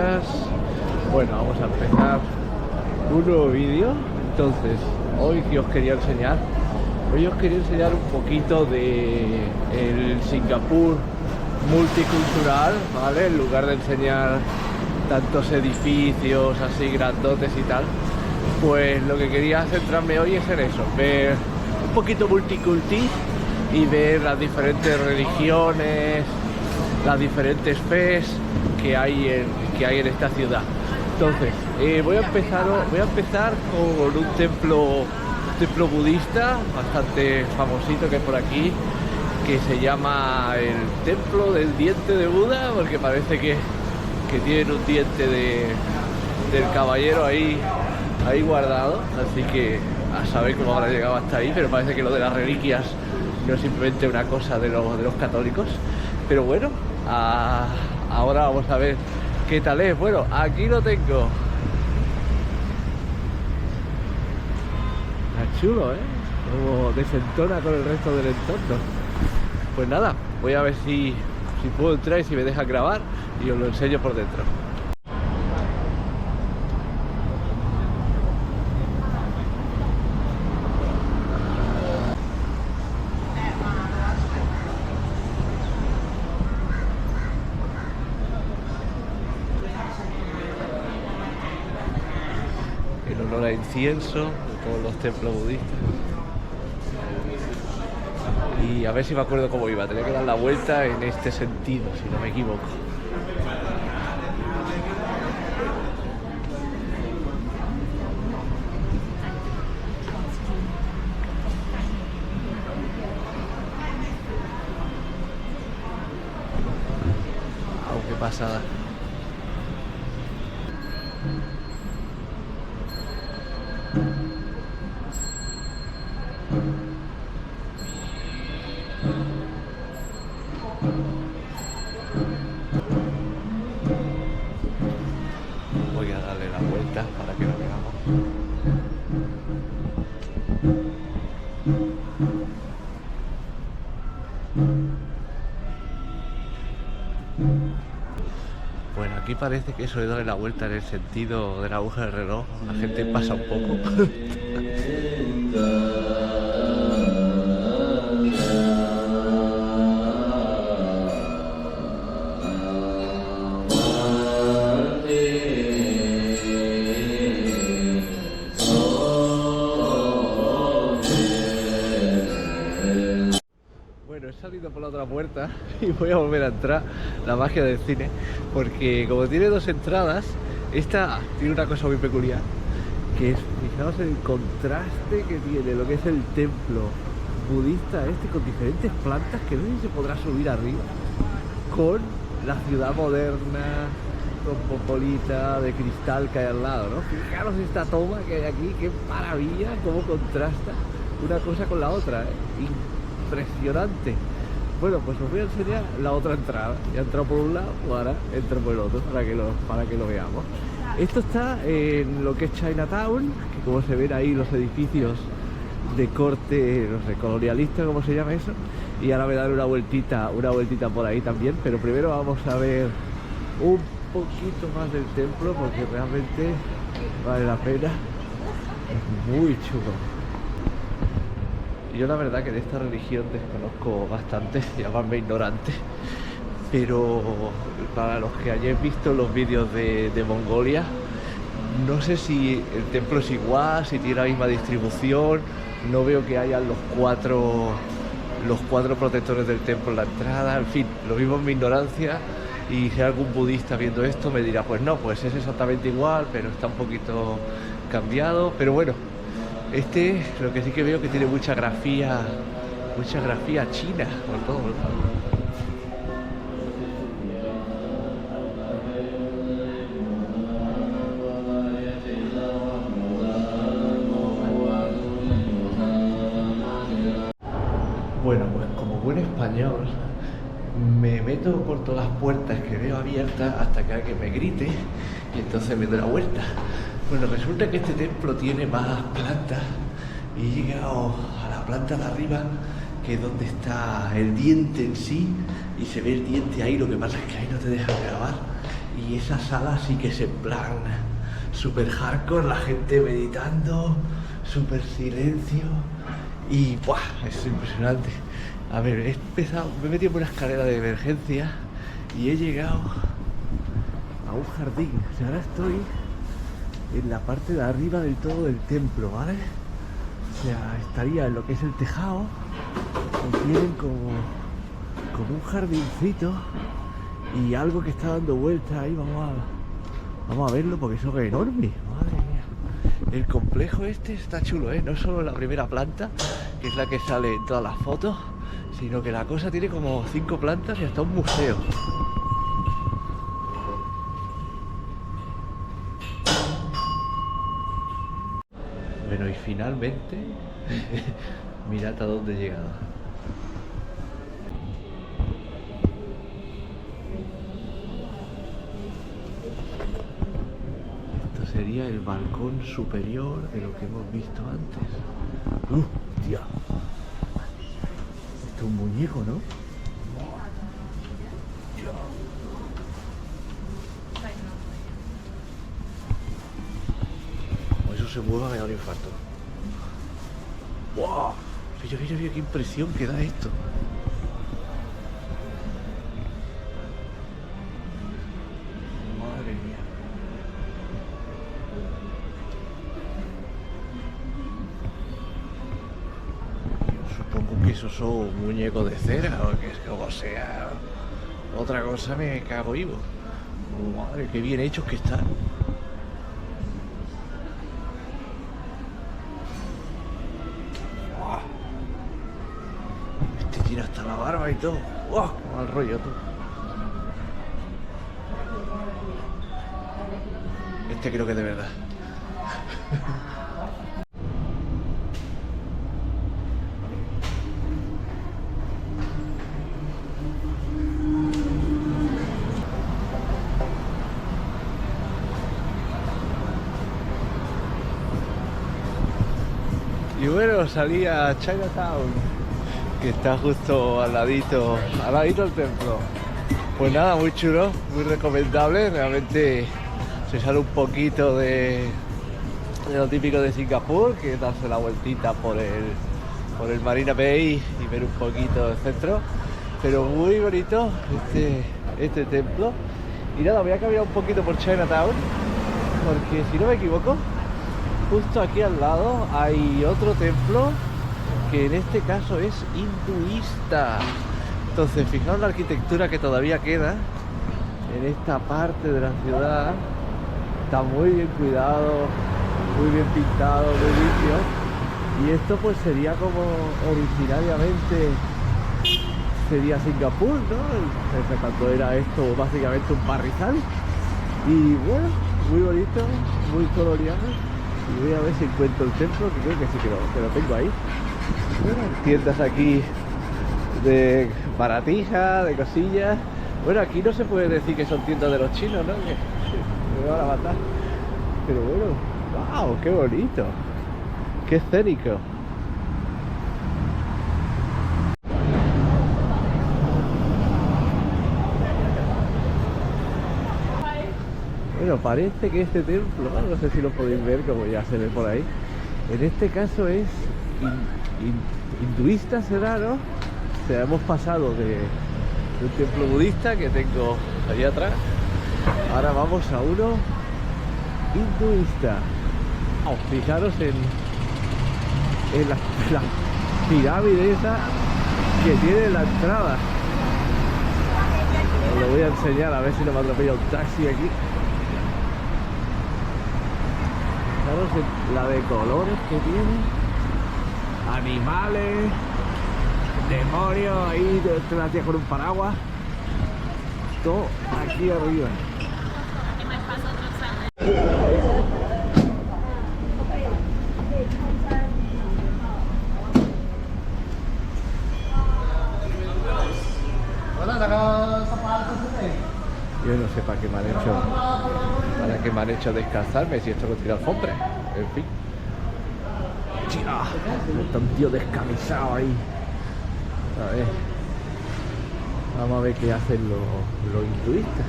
días. Bueno, vamos a empezar un nuevo vídeo. Entonces, hoy que os quería enseñar, un poquito de el Singapur multicultural, ¿vale? En lugar de enseñar tantos edificios así grandotes y tal, pues lo que quería centrarme hoy es en eso, ver un poquito multiculti y ver las diferentes religiones, las diferentes fes que hay en esta ciudad. Entonces, voy a empezar con un templo budista bastante famosito que hay por aquí, que se llama el Templo del Diente de Buda, porque parece que tienen un diente del caballero ahí guardado, así que a saber cómo habrá llegado hasta ahí, pero parece que lo de las reliquias no es simplemente una cosa de los católicos. Pero bueno, ahora vamos a ver qué tal es. Bueno, aquí lo tengo. Está chulo, como desentona con el resto del entorno. Pues nada, voy a ver si puedo entrar y si me deja grabar y os lo enseño por dentro. El olor a incienso de todos los templos budistas. Y a ver si me acuerdo cómo iba. Tenía que dar la vuelta en este sentido, si no me equivoco. Qué pasada. Voy a darle la vuelta para que lo veamos. Bueno, aquí parece que eso de darle la vuelta en el sentido de la aguja del reloj, la gente pasa un poco. Bueno, he salido por la otra puerta y voy a volver a entrar, la magia del cine, porque como tiene dos entradas, esta tiene una cosa muy peculiar, que es, fijaos en el contraste que tiene lo que es el templo budista con diferentes plantas, que no sé si se podrá subir arriba, con la ciudad moderna, cosmopolita, de cristal que hay al lado, ¿no? Fijaros esta toma que hay aquí, qué maravilla, cómo contrasta una cosa con la otra, impresionante. Bueno, pues os voy a enseñar la otra entrada. Ya he entrado por un lado, ahora entro por el otro para que lo veamos. Esto está en lo que es Chinatown, que como se ven ahí los edificios de corte, no sé, colonialista, ¿cómo se llama eso? Y ahora voy a dar una vueltita por ahí también, pero primero vamos a ver un poquito más del templo, porque realmente vale la pena. Es muy chulo. Yo la verdad que de esta religión desconozco bastante, llamarme ignorante, pero para los que hayáis visto los vídeos de Mongolia, no sé si el templo es igual, si tiene la misma distribución. No veo que hayan los cuatro protectores del templo en la entrada. En fin, lo mismo en mi ignorancia, y si hay algún budista viendo esto me dirá, pues no, pues es exactamente igual, pero está un poquito cambiado. Pero bueno, lo que sí que veo que tiene mucha grafía china por todo, ¿no? Bueno, pues como buen español me meto por todas las puertas que veo abiertas hasta que alguien me grite y entonces me doy la vuelta. Bueno, resulta que este templo tiene más plantas y he llegado a la planta de arriba, que es donde está el diente en sí, y se ve el diente ahí. Lo que pasa es que ahí no te dejan grabar Y esa sala sí que es en plan super hardcore, la gente meditando, super silencio y ¡buah! Es impresionante. A ver, me he metido por una escalera de emergencia y he llegado a un jardín. O sea, ahora estoy en la parte de arriba del todo del templo, ¿vale? O sea, estaría en lo que es el tejado y tienen como un jardincito y algo que está dando vueltas ahí. Vamos a verlo porque eso es enorme, madre mía. El complejo este está chulo, ¿eh? No solo la primera planta, que es la que sale en todas las fotos, sino que la cosa tiene como 5 plantas y hasta un museo. Bueno, y finalmente, mirad a dónde he llegado. Esto sería el balcón superior de lo que hemos visto antes. ¡Hostia! Esto es un muñeco, ¿no? Como eso se mueva, me da un infarto. ¡Wow! Mira, qué impresión que da esto. Madre mía. Yo supongo que esos son muñecos de cera o que como sea otra cosa, me cago vivo. Madre, qué bien hechos que están. Tiene hasta la barba y todo. ¡Wow! Qué mal rollo tú. Este creo que es de verdad. Y bueno, salí a Chinatown, que está justo al ladito del templo. Pues nada, muy chulo, muy recomendable. Realmente se sale un poquito de lo típico de Singapur, que es darse la vueltita por el Marina Bay y ver un poquito el centro. Pero muy bonito este templo. Y nada, voy a caminar un poquito por Chinatown, porque si no me equivoco, justo aquí al lado hay otro templo que en este caso es hinduista. Entonces, fijaos la arquitectura que todavía queda en esta parte de la ciudad. Está muy bien cuidado, muy bien pintado, muy limpio. Y esto pues sería como originariamente sería Singapur, ¿no? Desde cuando era esto básicamente un barrizal. Y bueno, muy bonito, muy coloriado. Y voy a ver si encuentro el templo, que creo que sí que lo tengo ahí. Bueno, tiendas aquí de baratijas, de cosillas. Bueno, aquí no se puede decir que son tiendas de los chinos, ¿no? Que me van a matar. Pero bueno, ¡wow! ¡Qué bonito! ¡Qué escénico! Bueno, parece que este templo, no sé si lo podéis ver, como ya se ve por ahí, en este caso es hinduista, será, ¿no? O sea, hemos pasado de un templo budista que tengo allá atrás, ahora vamos a uno hinduista. Fijaros en la pirámide esa que tiene la entrada. Os lo voy a enseñar a ver si no me atropella un taxi aquí. Fijaros en la de colores que tiene, animales, demonios ahí, te la tía con un paraguas, todo aquí arriba. Yo no sé para qué me han hecho descansarme si esto no tiene alfombra. En fin. Está un tío descamisado ahí. A ver. Vamos a ver qué hacen los hinduistas.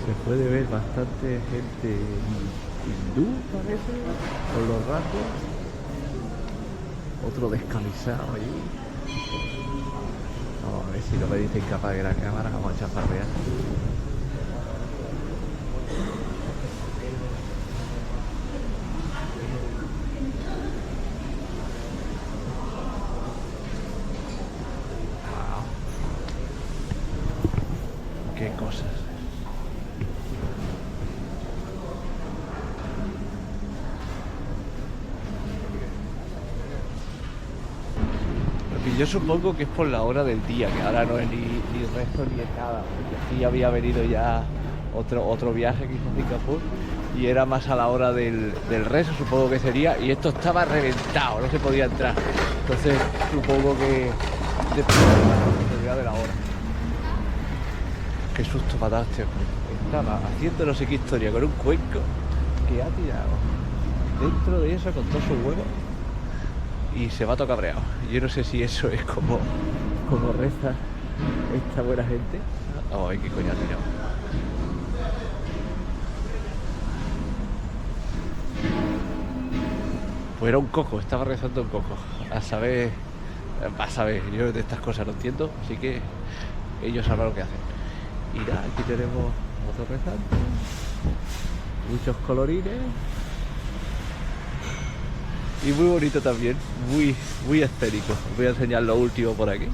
Se puede ver bastante gente hindú, parece, con los rasgos. Otro descamisado allí. Vamos a ver si no me dicen capaz de la cámara, vamos a chafarrear. Wow. Qué cosas. Yo supongo que es por la hora del día, que ahora no es ni resto ni es nada, porque aquí había venido ya otro viaje que hizo a Singapur y era más a la hora del resto, supongo que sería, y esto estaba reventado, no se podía entrar. Entonces supongo que dependía de la hora. Qué susto para este hombre. Estaba haciendo no sé qué historia con un cuenco que ha tirado dentro de eso con todos sus huevos. Y se va todo cabreado. Yo no sé si eso es como reza esta buena gente. Ay, qué coño ha tirado. Pues era un coco, estaba rezando un coco. A saber, yo de estas cosas no entiendo, así que ellos sabrán lo que hacen. Y nada, aquí tenemos otro rezante. Muchos colorines. Y muy bonito también, muy estético. Voy a enseñar lo último por aquí.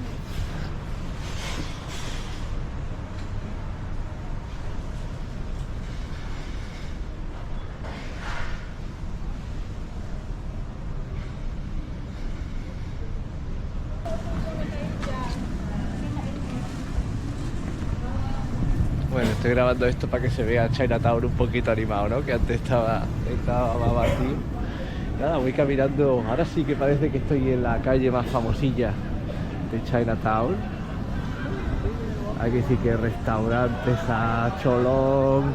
Bueno, estoy grabando esto para que se vea Chinatown un poquito animado, ¿no? Que antes estaba más vacío. Nada, voy caminando, ahora sí que parece que estoy en la calle más famosilla de Chinatown. Aquí sí que restaurantes a cholón,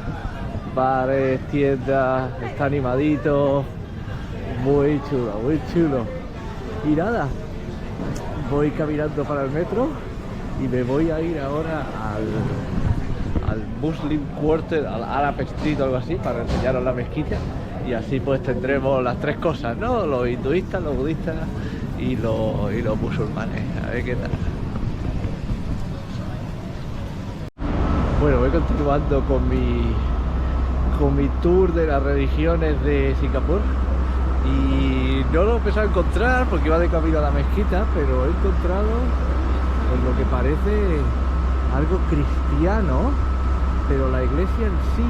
bares, tiendas, está animadito, muy chulo, muy chulo. Y nada, voy caminando para el metro y me voy a ir ahora al Muslim Quarter, al Arab Street o algo así, para enseñaros la mezquita. Y así pues tendremos las tres cosas, ¿no? Los hinduistas, los budistas y los musulmanes. A ver qué tal. Bueno, voy continuando con mi tour de las religiones de Singapur. Y no lo he empezado a encontrar porque iba de camino a la mezquita, pero he encontrado pues, lo que parece algo cristiano, pero la iglesia en sí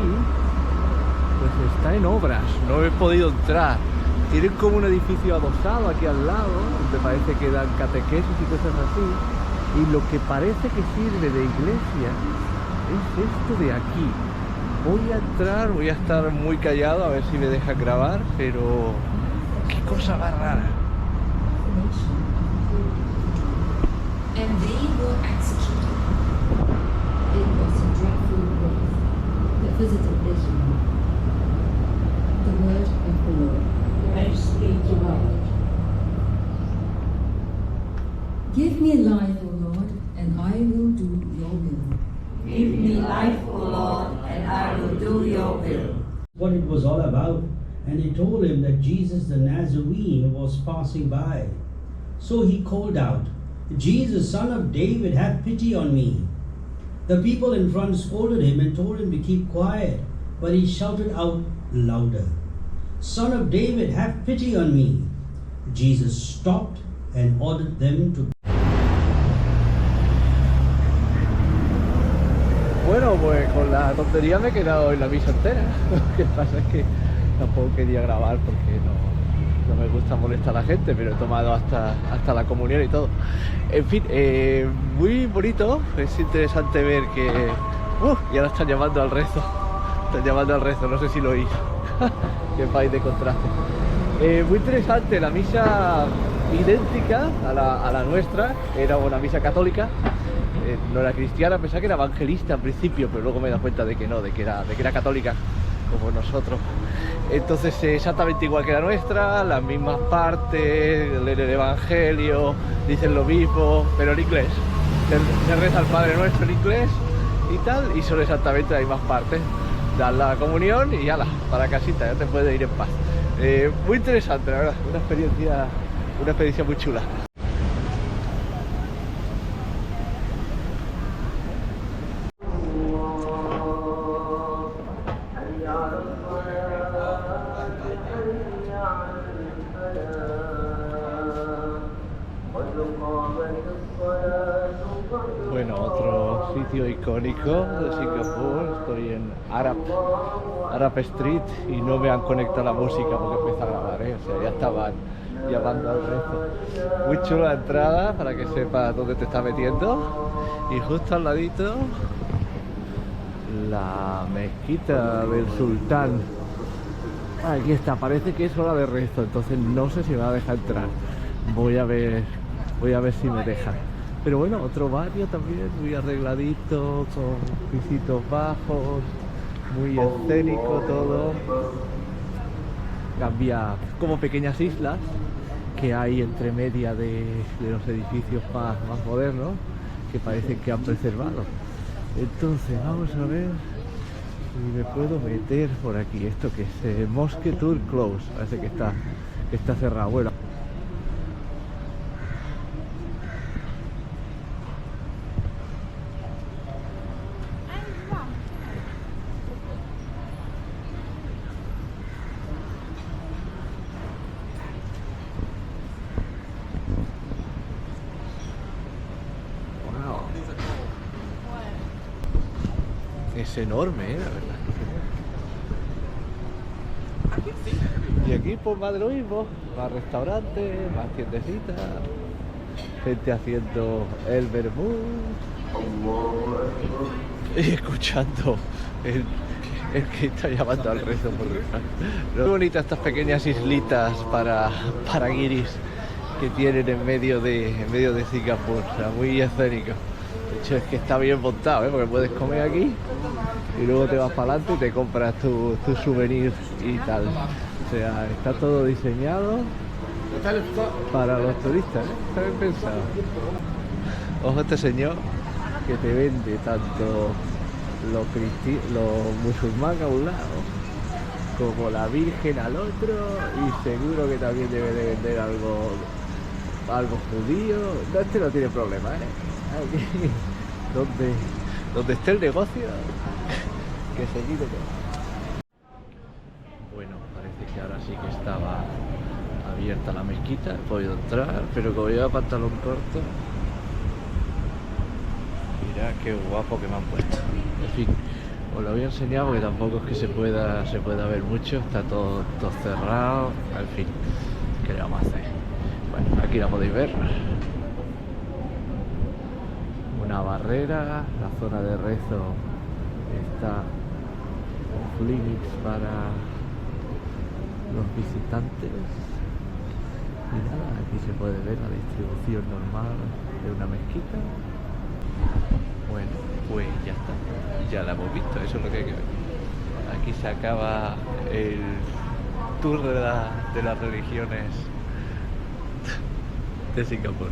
pues está en obras, no he podido entrar. Tienen como un edificio adosado aquí al lado, donde parece que dan catequesis y cosas así. Y lo que parece que sirve de iglesia es esto de aquí. Voy a entrar, voy a estar muy callado a ver si me dejan grabar, pero qué cosa más rara. And they were executed. It was a dreadful grave that visited Israel. The word of the Lord. Praise be to God. Give me life, O Lord, and I will do your will. Give me life, O Lord, and I will do your will. What it was all about, and he told him that Jesus the Nazarene was passing by. So he called out, Jesus, son of David, have pity on me. The people in front scolded him and told him to keep quiet, but he shouted out louder, Son of David, have pity on me. Jesus stopped and ordered them to. Bueno, pues con la tontería me he quedado en la misa entera. Lo que pasa es que tampoco quería grabar porque no me gusta molestar a la gente, pero he tomado hasta la comunión y todo. En fin, muy bonito, es interesante ver que... y ahora están llamando al rezo. Están llamando al rezo, no sé si lo oís. Qué país de contraste. Muy interesante, la misa idéntica a la nuestra, era una misa católica. No era cristiana, pensaba que era evangelista al principio, pero luego me he dado cuenta de que no, de que era católica, como nosotros. Entonces exactamente igual que la nuestra, las mismas partes, leen el evangelio, dicen lo mismo, pero en inglés. Se reza el Padre Nuestro en inglés y tal, y son exactamente las mismas partes. Das la comunión y ala, para casita, ya te puedes ir en paz. Muy interesante, la verdad, una experiencia muy chula. Bueno, otro sitio icónico de Singapur, estoy en Arab Street y no me han conectado la música porque empecé a grabar, o sea, ya estaban llamando al resto. Muy chula la entrada para que sepas dónde te estás metiendo, y justo al ladito la mezquita del sultán. Aquí está, parece que es hora de rezo, entonces no sé si me va a dejar entrar. Voy a ver si me deja. Pero bueno, otro barrio también muy arregladito, con pisitos bajos, muy escénico todo. Cambia como pequeñas islas que hay entre media de los edificios más modernos, que parecen que han preservado. Entonces vamos a ver si me puedo meter por aquí. Esto que es Mosque Tour Close, parece que está cerrado. Bueno, es enorme, la verdad. Y aquí pues más de lo mismo, más restaurantes, más tiendecitas, gente haciendo el vermú y escuchando el que está llamando al rezo por detrás. Muy bonitas estas pequeñas islitas para guiris que tienen en medio de Singapur, o sea, muy escénico. De hecho es que está bien montado, porque puedes comer aquí y luego te vas para adelante y te compras tus souvenirs y tal. O sea, está todo diseñado para los turistas, está bien pensado. Ojo, este señor que te vende tanto los musulmanes a un lado como la Virgen al otro, y seguro que también debe de vender algo judío. No, este no tiene problema, Aquí, donde esté el negocio, que se quite todo. Bueno, parece que ahora sí que estaba abierta la mezquita, he podido entrar, pero como lleva pantalón corto, mirad qué guapo que me han puesto. En fin, os lo voy a enseñar porque tampoco es que se pueda ver mucho, está todo cerrado, en fin, ¿qué le vamos a hacer? Bueno, aquí la podéis ver. Una barrera, la zona de rezo está off limits para los visitantes, y nada, aquí se puede ver la distribución normal de una mezquita. Bueno, pues ya está, ya la hemos visto, eso es lo que hay que ver. Aquí se acaba el tour de las religiones de Singapur.